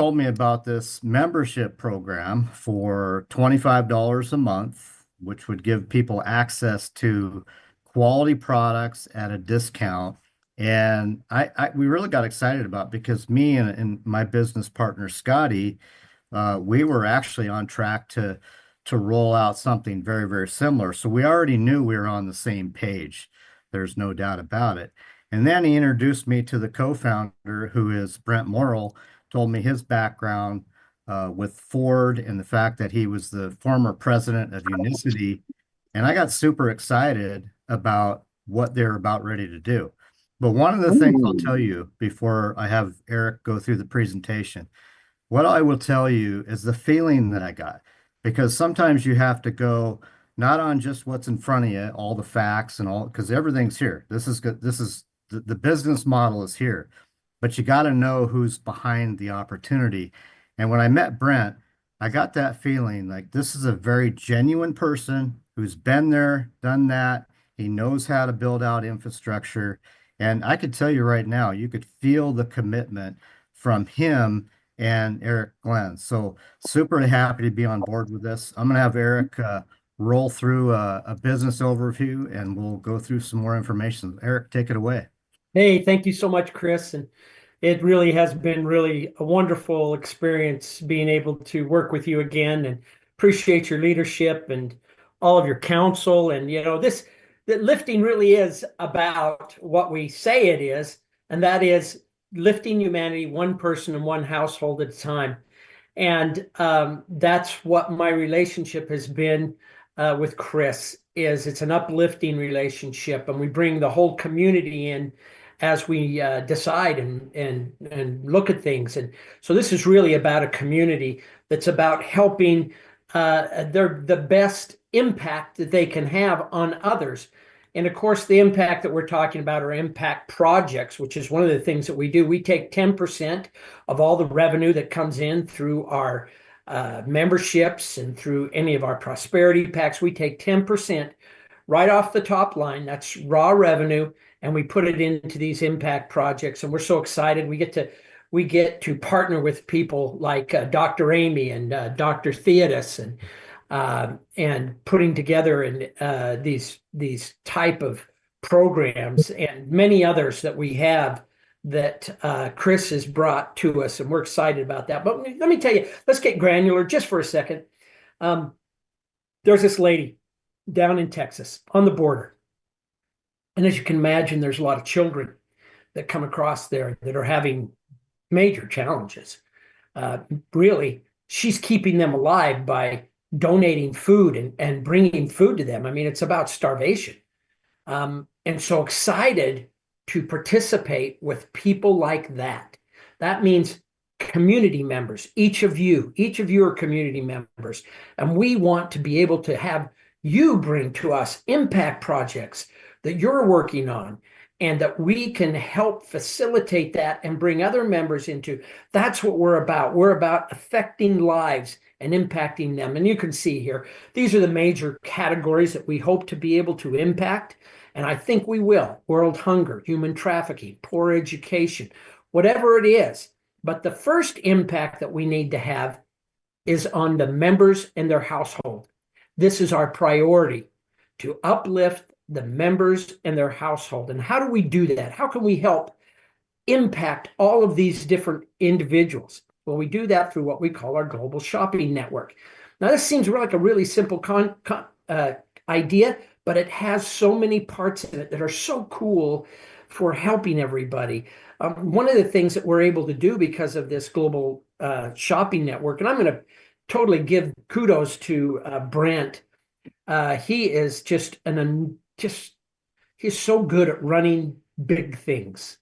told me about this membership program for $25 a month, which would give people access to quality products at a discount. And we really got excited about it because me and my business partner Scotty, we were actually on track to roll out something very, very similar. So we already knew we were on the same page. There's no doubt about it. And then he introduced me to the co-founder, who is Brent Morrill, told me his background with Ford and the fact that he was the former president of Unicity. And I got super excited about what they're about ready to do. But one of the things I'll tell you before I have Eric go through the presentation, what I will tell you is the feeling that I got, because sometimes you have to go not on just what's in front of you, all the facts and all, because everything's here. This is good. This is the business model is here, but you got to know who's behind the opportunity. And when I met Brent, I got that feeling like this is a very genuine person who's been there, done that. He knows how to build out infrastructure. And I could tell you right now, you could feel the commitment from him and Eric Glenn. So super happy to be on board with this. I'm going to have Eric roll through a business overview and we'll go through some more information. Eric, take it away. Hey, thank you so much, Chris. And it really has been really a wonderful experience being able to work with you again and appreciate your leadership and all of your counsel. And, that lifting really is about what we say it is, and that is lifting humanity one person and one household at a time. And that's what my relationship has been with Chris is it's an uplifting relationship, and we bring the whole community in as we decide and look at things. And so this is really about a community that's about helping the best impact that they can have on others. And of course, the impact that we're talking about are impact projects, which is one of the things that we do. We take 10% of all the revenue that comes in through our memberships and through any of our prosperity packs. We take 10% right off the top line. That's raw revenue, and we put it into these impact projects. And we're so excited. We get to partner with people like Dr. Amy and Dr. Theodis and putting together these type of programs and many others that we have that Chris has brought to us, and we're excited about that. But let me tell you, let's get granular just for a second. There's this lady down in Texas on the border. And as you can imagine, there's a lot of children that come across there that are having major challenges. Really, she's keeping them alive by donating food and bringing food to them. I mean, it's about starvation. And so excited to participate with people like that. That means community members. Each of you are community members. And we want to be able to have you bring to us impact projects that you're working on and that we can help facilitate that and bring other members into. That's what we're about. We're about affecting lives and impacting them. And you can see here, these are the major categories that we hope to be able to impact. And I think we will. World hunger, human trafficking, poor education, whatever it is. But the first impact that we need to have is on the members and their household. This is our priority, to uplift the members and their household. And how do we do that? How can we help impact all of these different individuals? Well, we do that through what we call our global shopping network. Now, this seems like a really simple idea, but it has so many parts in it that are so cool for helping everybody. One of the things that we're able to do because of this global shopping network, and I'm going to totally give kudos to Brent. He is he's so good at running big things,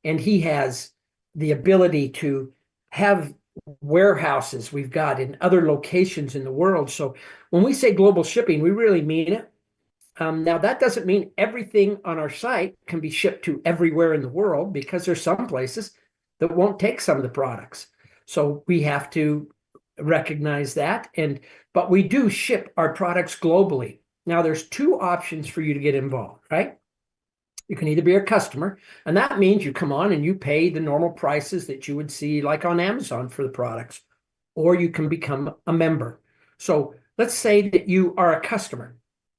and he has the ability to have warehouses we've got in other locations in the world. So when we say global shipping, we really mean it. Now, that doesn't mean everything on our site can be shipped to everywhere in the world, because there's some places that won't take some of the products. So we have to recognize that. But we do ship our products globally. Now, there's two options for you to get involved, right? You can either be a customer, and that means you come on and you pay the normal prices that you would see like on Amazon for the products, or you can become a member. So let's say that you are a customer.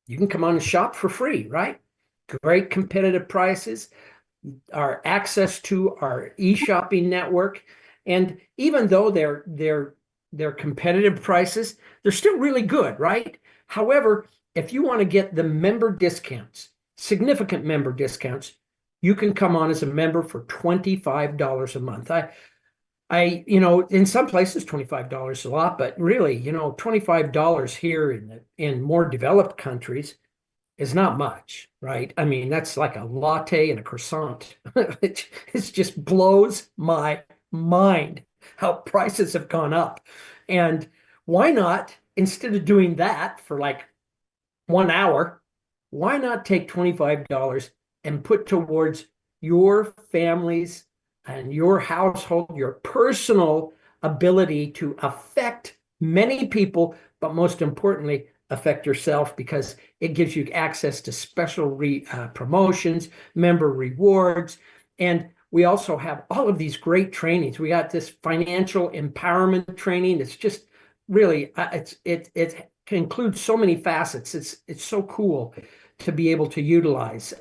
You can come on and shop for free, right? Great competitive prices, our access to our e-shopping network. And even though they're competitive prices, they're still really good, right? However, if you want to get the member discounts, significant member discounts, you can come on as a member for $25 a month. In some places, $25 is a lot, but really, $25 here in more developed countries is not much, right? I mean, that's like a latte and a croissant. It just blows my mind how prices have gone up. And why not, instead of doing that for like 1 hour, why not take $25 and put towards your family's and your household, your personal ability to affect many people, but most importantly, affect yourself because it gives you access to special promotions, member rewards, and we also have all of these great trainings. We got this financial empowerment training. It's just really it includes so many facets. It's so cool to be able to utilize.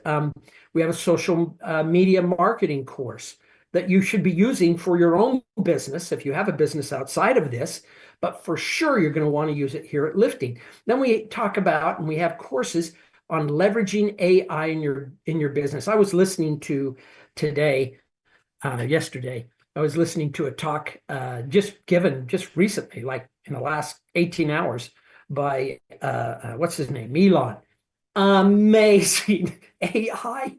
We have a social media marketing course that you should be using for your own business if you have a business outside of this, but for sure you're going to want to use it here at Lifting. Then we talk about and we have courses on leveraging AI in your business. I was listening to yesterday, I was listening to a talk just given just recently, like in the last 18 hours by what's his name? Elon. Amazing. AI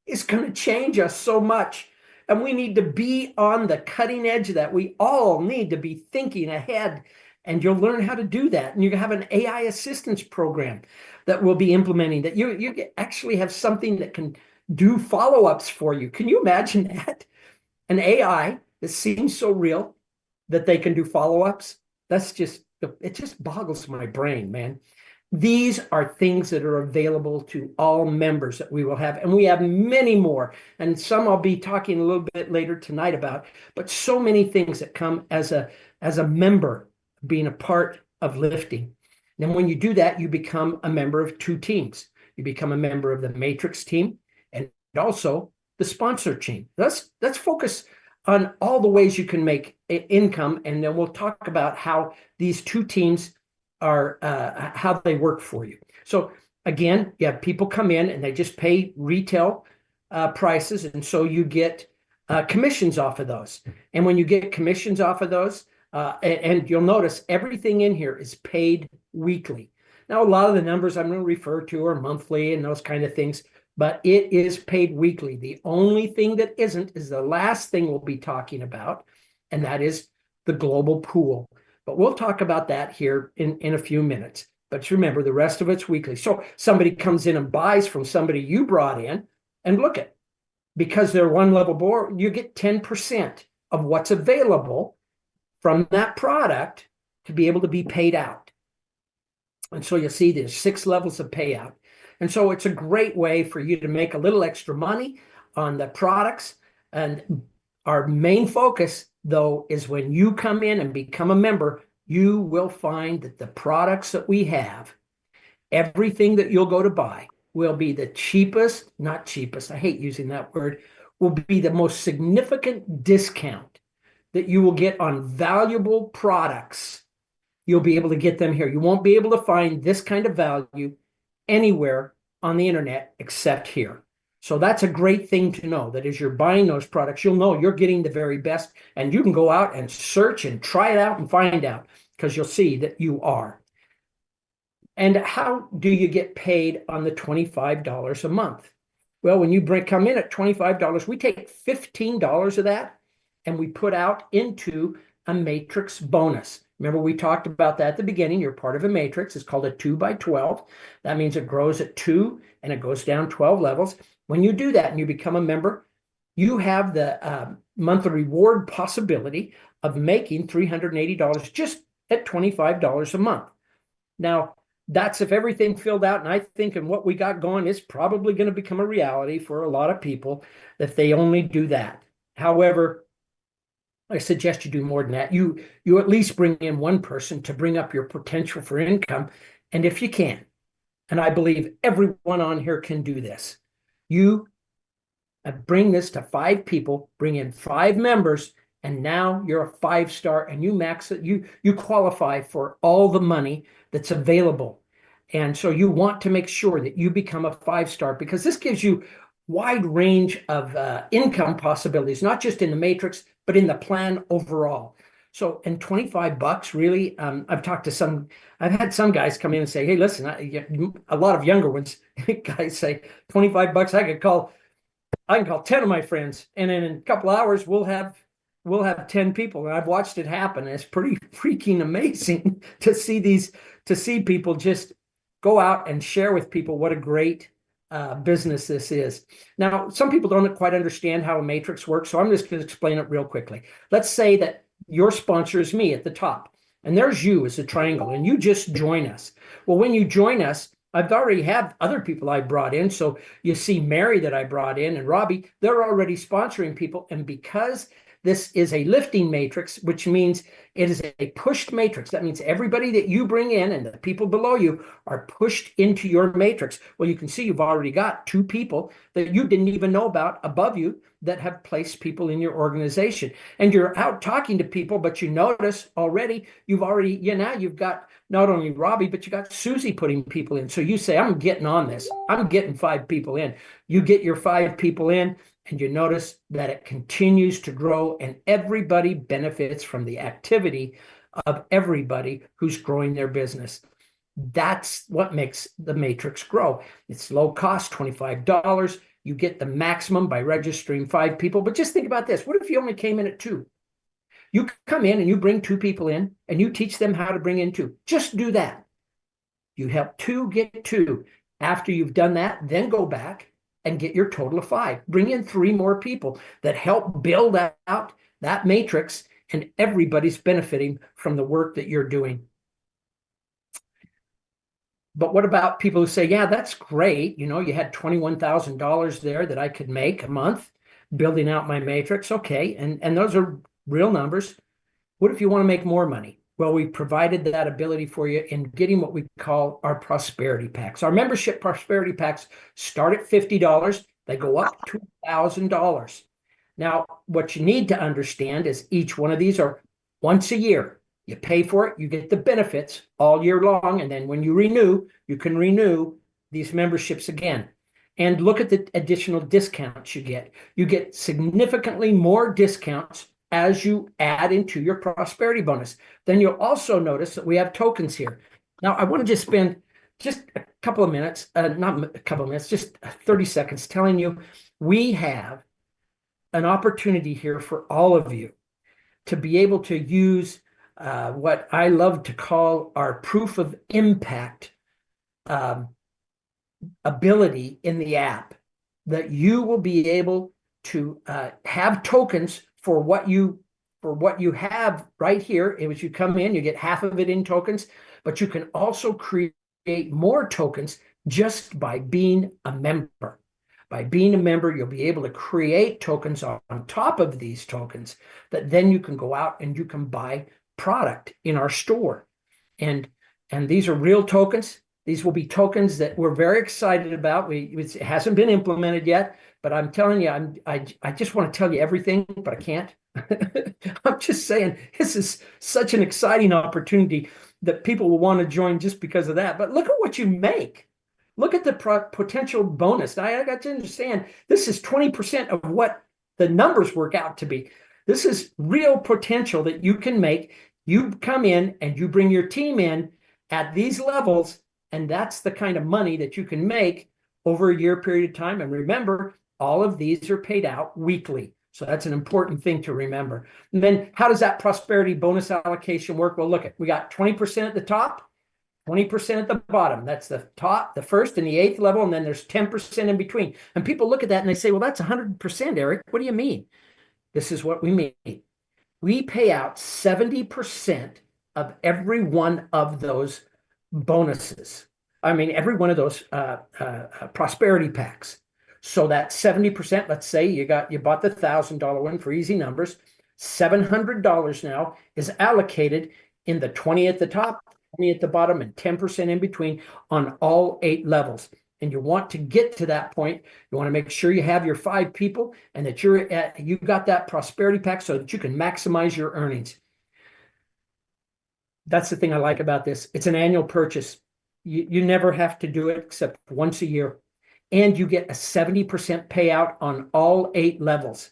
is going to change us so much. And we need to be on the cutting edge of that. We all need to be thinking ahead. And you'll learn how to do that. And you have an AI assistance program that we'll be implementing that you actually have something that can do follow-ups for you. Can you imagine that? An AI that seems so real that they can do follow-ups. It just boggles my brain, man. These are things that are available to all members that we will have, and we have many more, and some I'll be talking a little bit later tonight about, but so many things that come as a member being a part of Lifting. Then when you do that, you become a member of two teams. You become a member of the Matrix team and also the sponsor team. Let's focus on all the ways you can make income, and then we'll talk about how these two teams are how they work for you. So again, you have people come in and they just pay retail prices, and so you get commissions off of those. And when you get commissions off of those, and you'll notice everything in here is paid weekly. Now, a lot of the numbers I'm going to refer to are monthly and those kind of things, but it is paid weekly. The only thing that isn't is the last thing we'll be talking about, and that is the global pool. But we'll talk about that here in a few minutes. But remember, the rest of it's weekly. So somebody comes in and buys from somebody you brought in, and look at, because they're one level more, you get 10% of what's available from that product to be able to be paid out. And so you'll see there's 6 levels of payout. And so it's a great way for you to make a little extra money on the products. And our main focus, though, is when you come in and become a member, you will find that the products that we have, everything that you'll go to buy will be the cheapest, not cheapest, I hate using that word, will be the most significant discount that you will get on valuable products. You'll be able to get them here. You won't be able to find this kind of value anywhere on the internet except here. So that's a great thing to know, that as you're buying those products, you'll know you're getting the very best, and you can go out and search and try it out and find out, because you'll see that you are. And how do you get paid on the $25 a month? Well, when you come in at $25, we take $15 of that and we put out into a matrix bonus. Remember, we talked about that at the beginning. You're part of a matrix. It's called a 2x12. That means it grows at 2 and it goes down 12 levels. When you do that and you become a member, you have the monthly reward possibility of making $380 just at $25 a month. Now, that's if everything filled out. And I think and what we got going is probably going to become a reality for a lot of people if they only do that. However, I suggest you do more than that. You at least bring in one person to bring up your potential for income. And if you can, and I believe everyone on here can do this, you bring this to 5 people, bring in 5 members, and now you're a 5 star and you max it, you qualify for all the money that's available. And so you want to make sure that you become a 5 star because this gives you wide range of income possibilities, not just in the matrix, but in the plan overall. So, and $25 really, I've had some guys come in and say, hey, listen, a lot of younger ones, guys say $25, I can call 10 of my friends, and in a couple hours we'll have 10 people. And I've watched it happen. It's pretty freaking amazing to see people just go out and share with people what a great business this is. Now, some people don't quite understand how a matrix works, so I'm just going to explain it real quickly. Let's say that your sponsor is me at the top, and there's you as a triangle, and you just join us. Well, when you join us, I've already have other people I brought in. So you see Mary that I brought in and Robbie, they're already sponsoring people. And because this is a lifting matrix, which means it is a pushed matrix. That means everybody that you bring in and the people below you are pushed into your matrix. Well, you can see you've already got 2 people that you didn't even know about above you that have placed people in your organization. And you're out talking to people, but you notice already now you've got not only Robbie, but you got Susie putting people in. So you say, I'm getting on this. I'm getting 5 people in. You get your 5 people in, and you notice that it continues to grow, and everybody benefits from the activity of everybody who's growing their business. That's what makes the matrix grow. It's low cost, $25. You get the maximum by registering 5 people. But just think about this. What if you only came in at 2? You come in and you bring 2 people in and you teach them how to bring in 2. Just do that. You help 2 get 2. After you've done that, then go back and get your total of 5. Bring in 3 more people that help build out that matrix, and everybody's benefiting from the work that you're doing. But what about people who say, yeah, that's great. You had $21,000 there that I could make a month building out my matrix. Okay. And those are real numbers. What if you want to make more money? Well, we provided that ability for you in getting what we call our prosperity packs. Our membership prosperity packs start at $50. They go up to $1,000. Now, what you need to understand is each one of these are once a year. You pay for it, you get the benefits all year long. And then when you renew, you can renew these memberships again. And look at the additional discounts you get. You get significantly more discounts as you add into your prosperity bonus. Then you'll also notice that we have tokens here. Now, I want to just spend just a couple of minutes, not a couple of minutes, just 30 seconds telling you we have an opportunity here for all of you to be able to use what I love to call our proof of impact ability in the app, that you will be able to have tokens for what you have right here. As you come in, you get half of it in tokens, but you can also create more tokens just by being a member. By being a member, you'll be able to create tokens on top of these tokens that then you can go out and you can buy product in our store. And these are real tokens. These will be tokens that we're very excited about. It hasn't been implemented yet, but I'm telling you, I just want to tell you everything, but I can't. I'm just saying this is such an exciting opportunity that people will want to join just because of that. But look at what you make. Look at the potential bonus. I got to understand this is 20% of what the numbers work out to be. This is real potential that you can make. You come in and you bring your team in at these levels, and that's the kind of money that you can make over a year period of time. And remember, all of these are paid out weekly. So that's an important thing to remember. And then how does that prosperity bonus allocation work? Well, look, we got 20% at the top, 20% at the bottom. That's the top, the first and the 8th level. And then there's 10% in between. And people look at that and they say, well, that's 100%, Eric. What do you mean? This is what we mean. We pay out 70% of every one of those bonuses. I mean, every one of those prosperity packs. So that 70%, let's say you bought the $1,000 one for easy numbers, $700 now is allocated in the 20 at the top, 20 at the bottom, and 10% in between on all 8 levels. And you want to get to that point. You want to make sure you have your 5 people and that you got that prosperity pack so that you can maximize your earnings. That's the thing I like about this. It's an annual purchase. You never have to do it except once a year. And you get a 70% payout on all 8 levels.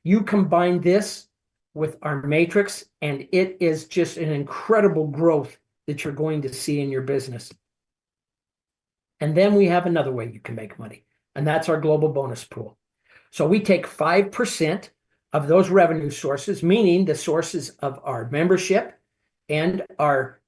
You combine this with our matrix, and it is just an incredible growth that you're going to see in your business. And then we have another way you can make money, and that's our global bonus pool. So we take 5% of those revenue sources, meaning the sources of our membership and our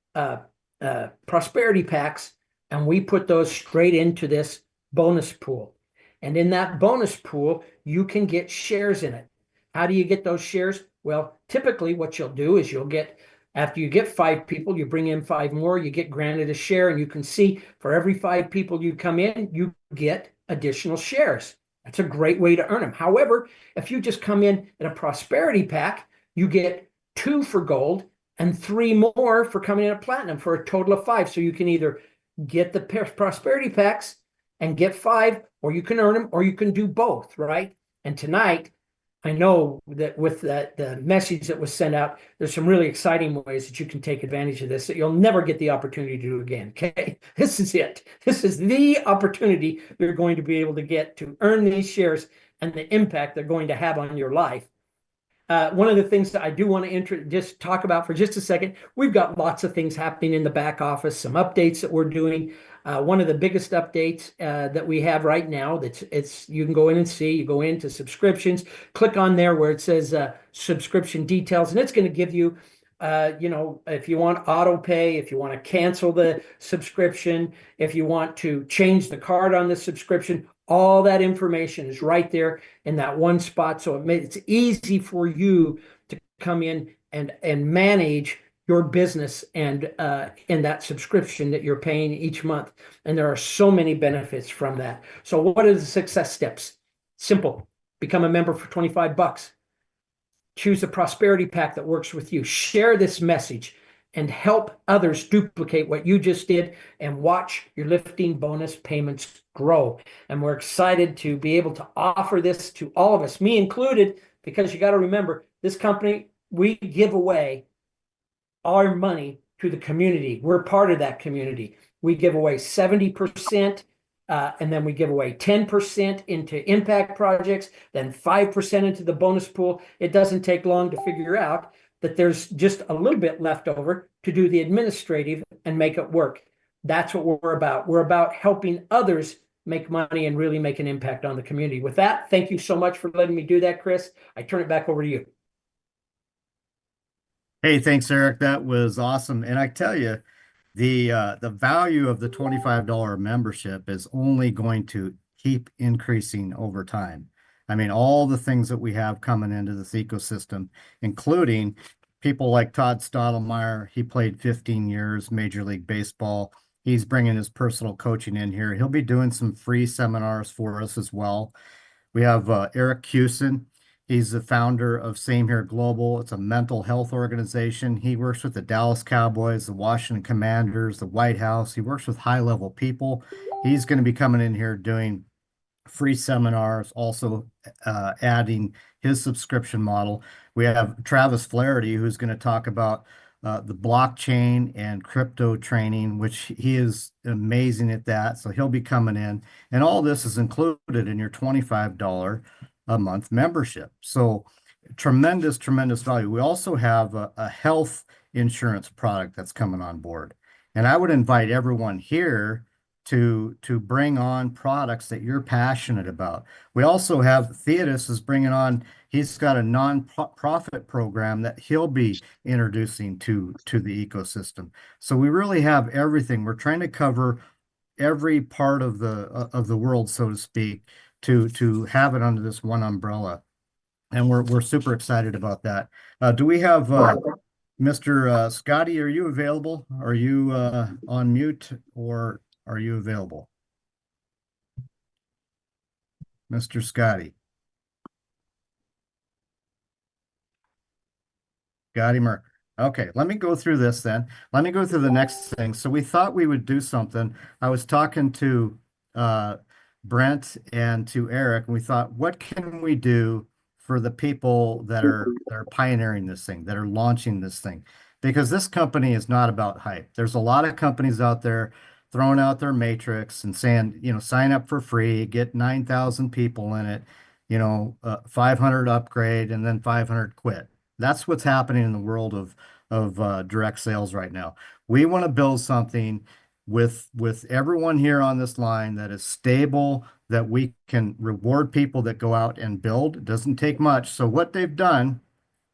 prosperity packs, and we put those straight into this bonus pool. And in that bonus pool, you can get shares in it. How do you get those shares? Well, typically what you'll do is after you get 5 people, you bring in 5 more, you get granted a share, and you can see for every 5 people you come in, you get additional shares. That's a great way to earn them. However, if you just come in a prosperity pack, you get 2 for gold and 3 more for coming in at platinum for a total of 5. So you can either get the prosperity packs and get 5, or you can earn them, or you can do both, right? And tonight, I know that with the message that was sent out, there's some really exciting ways that you can take advantage of this that you'll never get the opportunity to do again. Okay, this is it. This is the opportunity you're going to be able to get to earn these shares and the impact they're going to have on your life. One of the things that I do want to just talk about for just a second, we've got lots of things happening in the back office, some updates that we're doing. One of the biggest updates that we have right now, you can go in and see, you go into subscriptions, click on there where it says subscription details, and it's going to give you, if you want auto pay, if you want to cancel the subscription, if you want to change the card on the subscription, all that information is right there in that one spot. So it's easy for you to come in and manage your business and in that subscription that you're paying each month. And there are so many benefits from that. So what are the success steps? Simple. Become a member for 25 bucks. Choose a prosperity pack that works with you. Share this message and help others duplicate what you just did, and watch your lifting bonus payments grow. And we're excited to be able to offer this to all of us, me included, because you got to remember, this company, we give away our money to the community. We're part of that community. We give away 70%, and then we give away 10% into impact projects, then 5% into the bonus pool. It doesn't take long to figure out that there's just a little bit left over to do the administrative and make it work. That's what we're about. We're about helping others make money and really make an impact on the community. With that, thank you so much for letting me do that, Chris. I turn it back over to you. Hey, thanks, Eric. That was awesome. And I tell you, the value of the $25 membership is only going to keep increasing over time. I mean, all the things that we have coming into this ecosystem, including people like Todd Stottlemyre. He played 15 years Major League Baseball. He's bringing his personal coaching in here. He'll be doing some free seminars for us as well. We have Eric Cusin. He's the founder of Same Here Global. It's a mental health organization. He works with the Dallas Cowboys, the Washington Commanders, the White House. He works with high-level people. He's going to be coming in here doing free seminars, also adding his subscription model. We have Travis Flaherty, who's going to talk about the blockchain and crypto training, which he is amazing at that. So he'll be coming in. And all this is included in your $25 a month membership. So tremendous, tremendous value. We also have a health insurance product that's coming on board. And I would invite everyone here to bring on products that you're passionate about. We also have Theodis is bringing on, he's got a non-profit program that he'll be introducing to the ecosystem. So we really have everything. We're trying to cover every part of the world, so to speak, to have it under this one umbrella. And we're super excited about that. Do we have Mr. Scotty, are you available? Are you on mute or are you available? Mr. Scotty, Scotty Merker. Okay, let me go through this then. Let me go through the next thing. So we thought we would do something. I was talking to uh, Brent and to Eric, and we thought, what can we do for the people that are pioneering this thing, that are launching this thing? Because this company is not about hype. There's a lot of companies out there throwing out their matrix and saying, sign up for free, get 9,000 people in it, 500 upgrade, and then 500 quit. That's what's happening in the world of direct sales right now. We want to build something with everyone here on this line that is stable, that we can reward people that go out and build. It doesn't take much. So what they've done,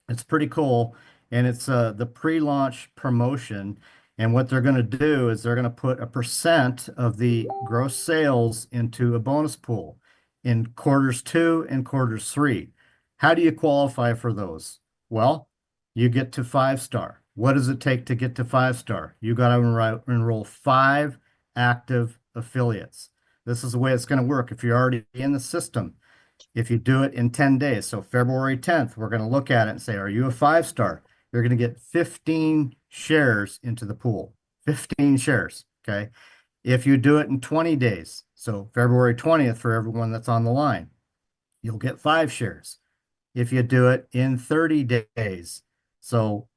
it's pretty cool, and it's the pre-launch promotion. And what they're going to do is they're going to put a percent of the gross sales into a bonus pool in quarters two and quarters three. How do you qualify for those? Well, you get to 5 star. What does it take to get to 5 star? You got to enroll 5 active affiliates. This is the way it's going to work. If you're already in the system, if you do it in 10 days, so February 10th, we're going to look at it and say, are you a 5 star? You're going to get 15 shares into the pool, 15 shares. Okay. If you do it in 20 days, so February 20th for everyone that's on the line, you'll get 5 shares. If you do it in 30 days, so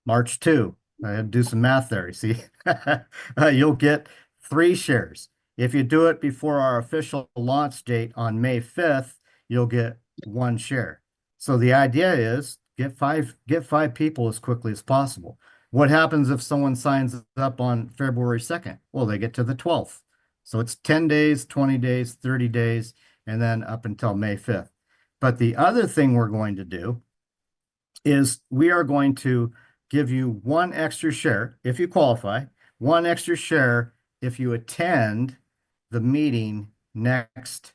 March 2. I had to do some math there. You see, you'll get 3 shares. If you do it before our official launch date on May 5th, you'll get 1 share. So the idea is get five people as quickly as possible. What happens if someone signs up on February 2nd? Well, they get to the 12th. So it's 10 days, 20 days, 30 days, and then up until May 5th. But the other thing we're going to do is we are going to give you 1 extra share if you qualify, 1 extra share if you attend the meeting next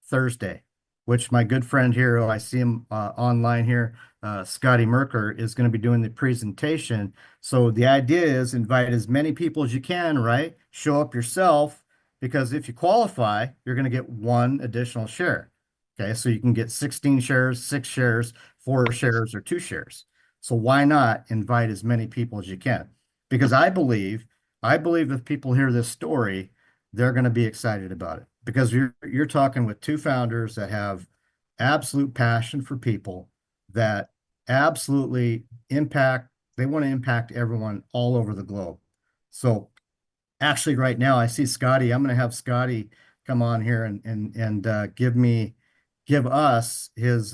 Thursday, which my good friend here, who I see him online here, Scotty Merker, is going to be doing the presentation. So the idea is invite as many people as you can, right? Show up yourself, because if you qualify, you're going to get 1 additional share. Okay, so you can get 16 shares, 6 shares, 4 shares, or 2 shares. So why not invite as many people as you can? Because I believe if people hear this story, they're going to be excited about it, because you're talking with two founders that have absolute passion for people, that absolutely impact, they want to impact everyone all over the globe. So actually right now I see Scotty. I'm going to have Scotty come on here and give us his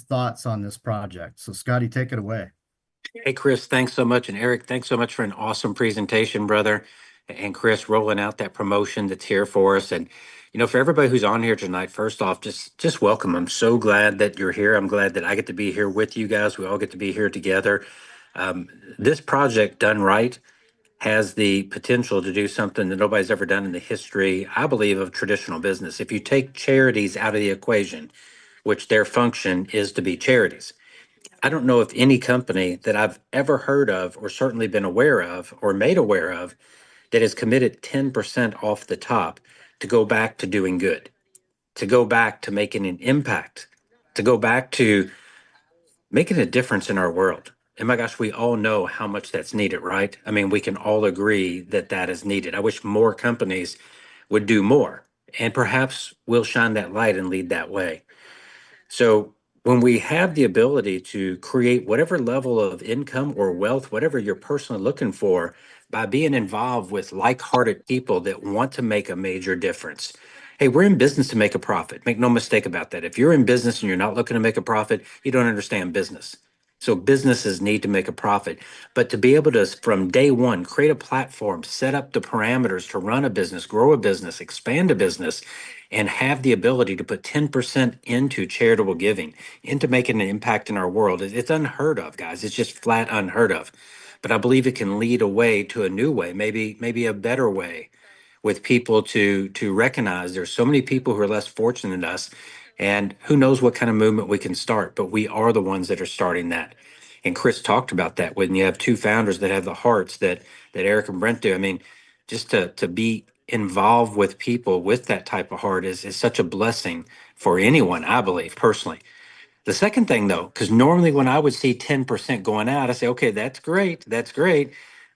thoughts on this project. So Scotty, take it away. Hey, Chris, thanks so much. And Eric, thanks so much for an awesome presentation, brother. And Chris, rolling out that promotion that's here for us. And, for everybody who's on here tonight, first off, just welcome. I'm so glad that you're here. I'm glad that I get to be here with you guys. We all get to be here together. This project done right has the potential to do something that nobody's ever done in the history, I believe, of traditional business. If you take charities out of the equation, which their function is to be charities, I don't know if any company that I've ever heard of or certainly been aware of or made aware of that has committed 10% off the top to go back to doing good, to go back to making an impact, to go back to making a difference in our world. And my gosh, we all know how much that's needed, right? I mean, we can all agree that that is needed. I wish more companies would do more, and perhaps we'll shine that light and lead that way. So when we have the ability to create whatever level of income or wealth, whatever you're personally looking for, by being involved with like-hearted people that want to make a major difference. Hey, we're in business to make a profit. Make no mistake about that. If you're in business and you're not looking to make a profit, you don't understand business. So businesses need to make a profit, but to be able to, from day one, create a platform, set up the parameters to run a business, grow a business, expand a business, and have the ability to put 10% into charitable giving, into making an impact in our world. It's unheard of, guys. It's just flat unheard of. But I believe it can lead a way to a new way, maybe a better way, with people to recognize there's so many people who are less fortunate than us, and who knows what kind of movement we can start, but we are the ones that are starting that. And Chris talked about that when you have two founders that have the hearts that Eric and Brent do. I mean, just to be involved with people with that type of heart is such a blessing for anyone, I believe, personally. The second thing though, because normally when I would see 10% going out, I say, okay, that's great.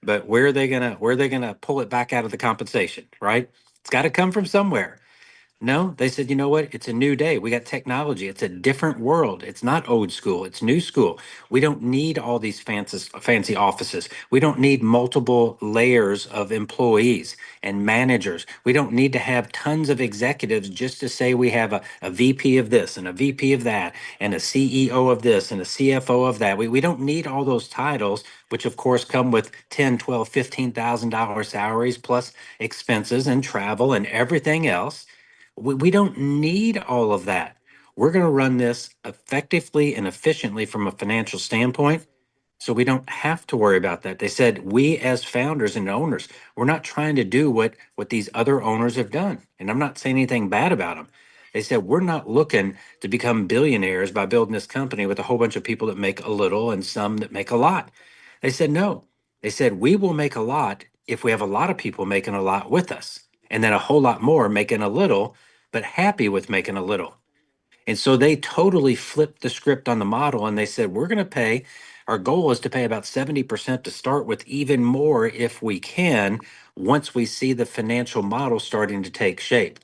But where are they gonna pull it back out of the compensation, right? It's got to come from somewhere. No, they said, you know what? It's a new day. We got technology. It's a different world. It's not old school. It's new school. We don't need all these fancy offices. We don't need multiple layers of employees and managers. We don't need to have tons of executives just to say we have a VP of this and a VP of that and a CEO of this and a CFO of that. We don't need all those titles, which of course come with 10, 12, $15,000 salaries plus expenses and travel and everything else. We don't need all of that. We're going to run this effectively and efficiently from a financial standpoint. So we don't have to worry about that. They said we as founders and owners, we're not trying to do what these other owners have done. And I'm not saying anything bad about them. They said we're not looking to become billionaires by building this company with a whole bunch of people that make a little and some that make a lot. They said no. They said we will make a lot if we have a lot of people making a lot with us, and then a whole lot more making a little, but happy with making a little. And so they totally flipped the script on the model and they said, we're going to pay, our goal is to pay about 70% to start with, even more if we can, once we see the financial model starting to take shape.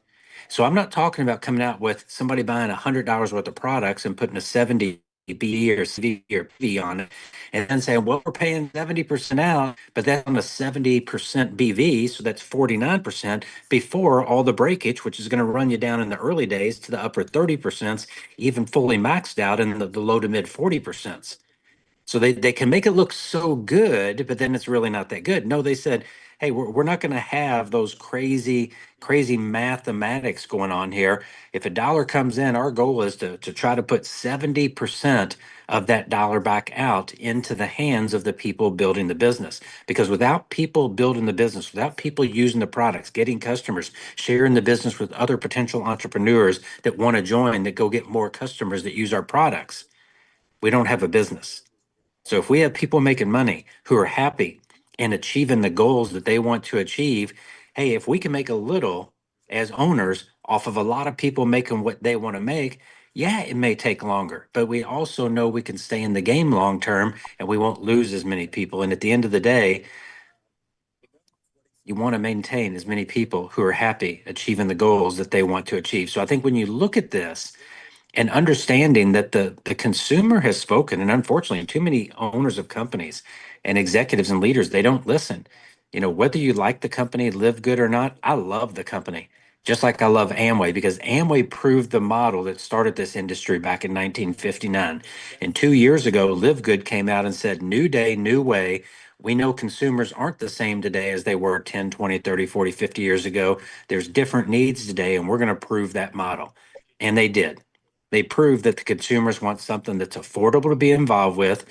So I'm not talking about coming out with somebody buying $100 worth of products and putting a 70 B or CV or P on it and then saying, well, we're paying 70% out, but that's on a 70% BV. So that's 49% before all the breakage, which is going to run you down in the early days to the upper 30%, even fully maxed out in the low to mid 40%. So they can make it look so good, but then it's really not that good. No, they said, hey, we're not going to have those crazy mathematics going on here. If a dollar comes in, our goal is to try to put 70% of that dollar back out into the hands of the people building the business. Because without people building the business, without people using the products, getting customers, sharing the business with other potential entrepreneurs that want to join, that go get more customers that use our products, we don't have a business. So if we have people making money who are happy and achieving the goals that they want to achieve, hey, if we can make a little as owners off of a lot of people making what they want to make, yeah, it may take longer, but we also know we can stay in the game long term and we won't lose as many people. And at the end of the day, you want to maintain as many people who are happy achieving the goals that they want to achieve. So I think when you look at this, and understanding that the consumer has spoken, and unfortunately too many owners of companies and executives and leaders, they don't listen. Whether you like the company, live good or not, I love the company just like I love Amway, because Amway proved the model that started this industry back in 1959. And 2 years ago, Live Good came out and said, new day, new way. We know consumers aren't the same today as they were 10, 20, 30, 40, 50 years ago. There's different needs today, and we're going to prove that model. And they did. They proved that the consumers want something that's affordable to be involved with,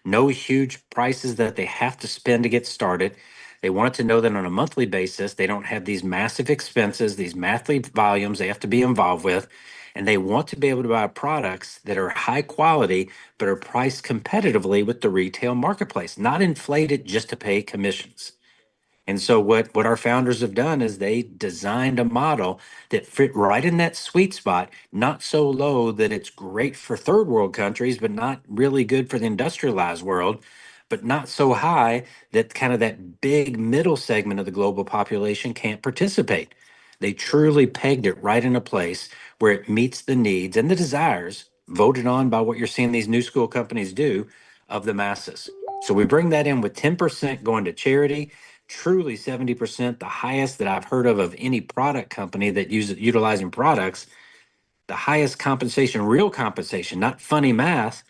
no huge prices that they have to spend to get started. They want to know that on a monthly basis, they don't have these massive expenses, these monthly volumes they have to be involved with. And they want to be able to buy products that are high quality, but are priced competitively with the retail marketplace, not inflated just to pay commissions. And so what our founders have done is they designed a model that fit right in that sweet spot, not so low that it's great for third world countries, but not really good for the industrialized world, but not so high that kind of that big middle segment of the global population can't participate. They truly pegged it right in a place where it meets the needs and the desires voted on by what you're seeing these new school companies do of the masses. So we bring that in with 10% going to charity, truly 70%, the highest that I've heard of any product company that uses utilizing products, the highest compensation, real compensation, not funny math.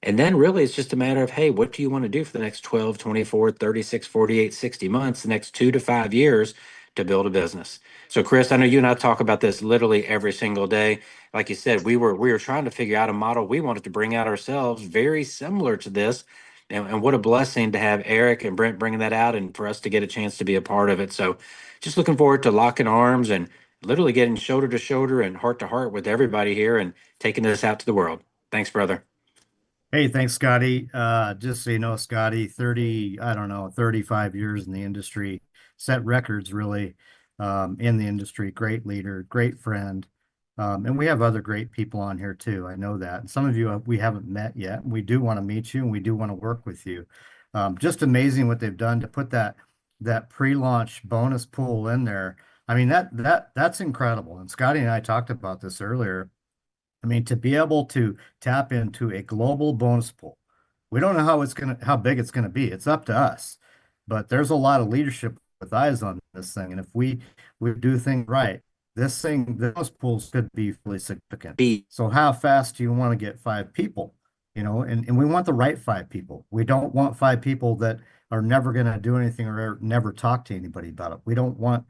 And then really it's just a matter of, hey, what do you want to do for the next 12, 24, 36, 48, 60 months, the next 2 to 5 years to build a business? So Chris, I know you and I talk about this literally every single day. Like you said, we were trying to figure out a model we wanted to bring out ourselves very similar to this. And what a blessing to have Eric and Brent bringing that out and for us to get a chance to be a part of it. So just looking forward to locking arms and literally getting shoulder to shoulder and heart to heart with everybody here and taking this out to the world. Thanks, brother. Hey, thanks, Scotty. Just so you know, Scotty, 30, I don't know, 35 years in the industry, set records really in the industry. Great leader, great friend. And we have other great people on here too. I know that. And some of you we haven't met yet. We do want to meet you and we do want to work with you. Just amazing what they've done to put that pre-launch bonus pool in there. I mean, that's incredible. And Scotty and I talked about this earlier. I mean, to be able to tap into a global bonus pool, we don't know how big it's gonna be. It's up to us. But there's a lot of leadership with eyes on this thing. And if we do things right, the bonus pools could be really significant. Be So how fast do you want to get five people? And we want the right five people. We don't want five people that are never going to do anything or never talk to anybody about it. We don't want,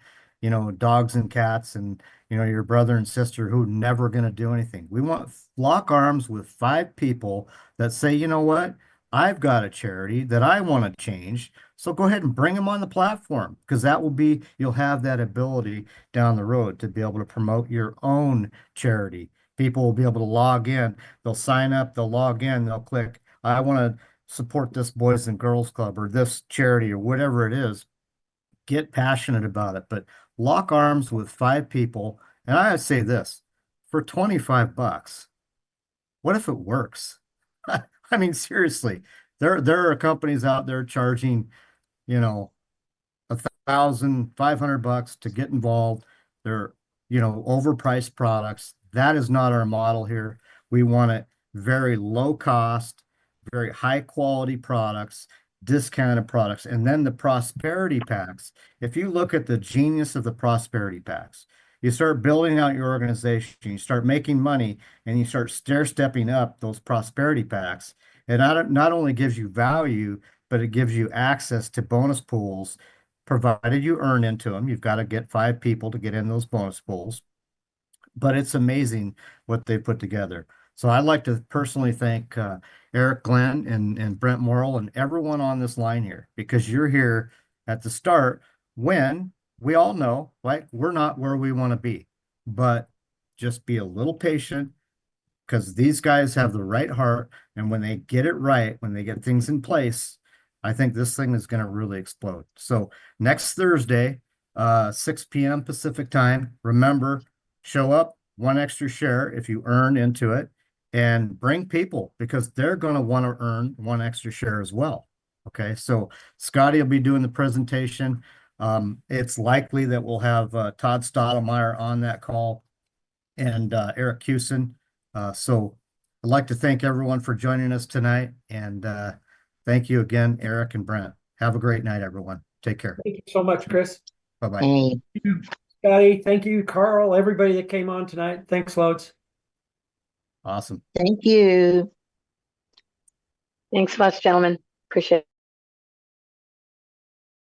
dogs and cats and your brother and sister who never going to do anything. We want lock arms with five people that say, you know what? I've got a charity that I want to change. So go ahead and bring them on the platform because you'll have that ability down the road to be able to promote your own charity. People will be able to log in, they'll sign up, they'll log in, they'll click, I want to support this Boys and Girls Club or this charity or whatever it is. Get passionate about it, but lock arms with five people. And I would say this for 25 bucks, what if it works? I mean, seriously, there are companies out there charging, you know, 1,500 bucks to get involved. They're, overpriced products. That is not our model here. We want it very low cost, very high quality products, discounted products, and then the prosperity packs. If you look at the genius of the prosperity packs, you start building out your organization, you start making money, and you start stair-stepping up those prosperity packs. It not only gives you value, but it gives you access to bonus pools provided you earn into them. You've got to get five people to get in those bonus pools, but it's amazing what they put together. So I'd like to personally thank Eric Glenn and Brent Morrill and everyone on this line here because you're here at the start when we all know, like, we're not where we want to be, but just be a little patient because these guys have the right heart. And when they get it right, when they get things in place, I think this thing is going to really explode. So next Thursday, 6 p.m. Pacific time, remember, show up, one extra share if you earn into it, and bring people because they're going to want to earn one extra share as well. Okay, so Scotty will be doing the presentation. It's likely that we'll have Todd Stottlemyre on that call and Eric Cusin. So I'd like to thank everyone for joining us tonight. And thank you again, Eric and Brent. Have a great night, everyone. Take care. Thank you so much, Chris. Bye-bye. Hey, Thank you, Scotty. Thank you, Carl, everybody that came on tonight. Thanks loads. Awesome. thank you. Thanks much, gentlemen. Appreciate it.